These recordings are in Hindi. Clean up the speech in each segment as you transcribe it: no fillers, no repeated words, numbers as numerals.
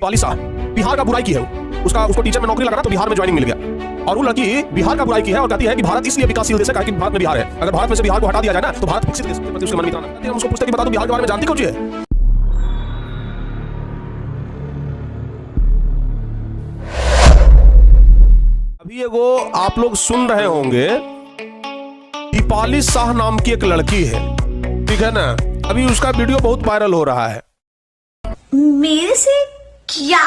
पालिसा बिहार का बुराई की है उसको टीचर में नौकरी लगा ना तो बिहार में ज्वाइनिंग मिल गया। और वो लड़की बिहार का बुराई की है और कहती है कि भारत इसलिए विकासशील देश है क्योंकि भारत में बिहार है। अगर भारत में से बिहार को हटा दिया जाए ना तो भारत विकसित देश के प्रति उसके मन में इतना नहीं। हम उसको पूछते कि बता दो बिहार के बारे में जानती कौन है? अभी एगो आप लोग सुन रहे होंगे दीपाली शाह नाम की एक लड़की है, ठीक है ना। अभी उसका वीडियो बहुत वायरल हो रहा है। मेरे से क्या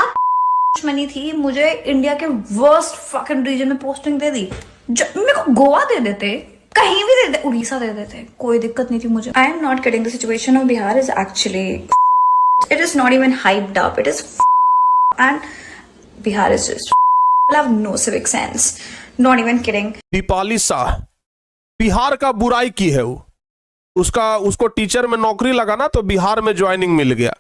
दुश्मनी थी, मुझे इंडिया के वर्स्ट फकिंग रीजन में पोस्टिंग दे दी। मेरे को गोवा दे देते, कहीं भी दे देते, उड़ीसा दे देते, कोई दिक्कत नहीं थी मुझे। I am not kidding, the situation of Bihar is actually it is not even hyped up, it is and Bihar is just have no civic sense, not even kidding। Deepali Shah Bihar का बुराई की है वो, उसको टीचर में नौकरी लगा ना तो बिहार में ज्वाइनिंग मिल गया।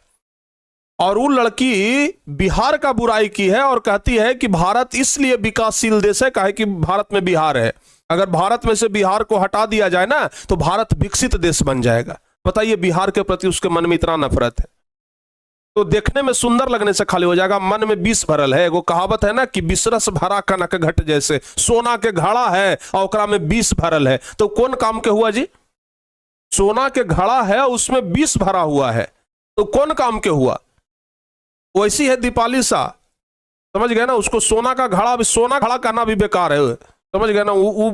और वो लड़की बिहार का बुराई की है और कहती है कि भारत इसलिए विकासशील देश है काहे कि भारत में बिहार है। अगर भारत में से बिहार को हटा दिया जाए ना तो भारत विकसित देश बन जाएगा। बताइए, बिहार के प्रति उसके मन में इतना नफरत है तो देखने में सुंदर लगने से खाली हो जाएगा, मन में विष भरल है। वो कहावत है ना कि विषरस भरा कनक घट जैसे, सोना के घड़ा है और ओकरा में विष भरल है। तो कौन काम के हुआ जी? सोना के घड़ा है उसमें विष भरा हुआ है तो कौन काम के हुआ? वैसी है दीपाली शाह, समझ गए ना। उसको सोना का घड़ा, सोना घड़ा कहना भी बेकार है, समझ गए ना। वो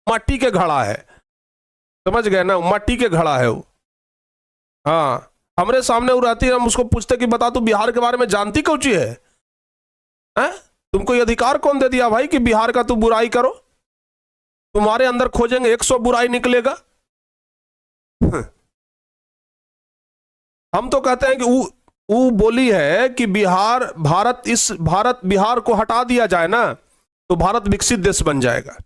मट्टी के घड़ा है, समझ गए ना, मट्टी के घड़ा है वो। हाँ, हमरे सामने वो रहती है, हम उसको पूछते कि बता तू बिहार के बारे में जानती कौन ची है? तुमको ये अधिकार कौन दे दिया भाई कि बिहार का तू बुराई करो? तुम्हारे अंदर खोजेंगे 100 बुराई निकलेगा। हम तो कहते हैं कि वो बोली है कि बिहार को हटा दिया जाए ना तो भारत विकसित देश बन जाएगा।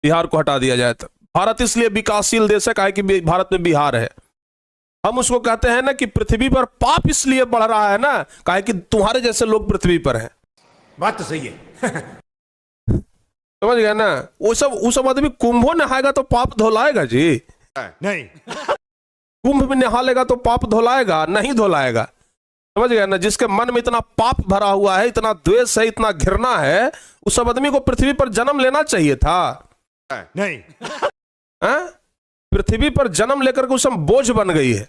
बिहार को हटा दिया जाए तो भारत इसलिए विकासशील देश है काहे कि भारत में बिहार है। हम उसको कहते हैं ना कि पृथ्वी पर पाप इसलिए बढ़ रहा है ना काहे कि तुम्हारे जैसे लोग पृथ्वी पर हैं। बात तो सही है। समझ गए ना। वो सब आदमी कुंभों नहाएगा तो पाप धोलाएगा जी? नहीं। कुंभ में नहा लेगा तो पाप धोलाएगा? नहीं धोलाएगा। समझ गए ना। जिसके मन में इतना पाप भरा हुआ है, इतना द्वेष है, इतना घृणा है, उस सब आदमी को पृथ्वी पर जन्म लेना चाहिए था। नहीं। पृथ्वी पर जन्म लेकर के उसम बोझ बन गई है।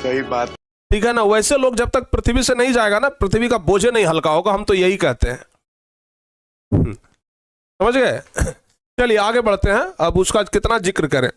सही बात, ठीक है ना। वैसे लोग जब तक पृथ्वी से नहीं जाएगा ना, पृथ्वी का बोझ नहीं हल्का होगा। हम तो यही कहते हैं, समझ गए। चलिए आगे बढ़ते हैं। अब उसका कितना जिक्र करें।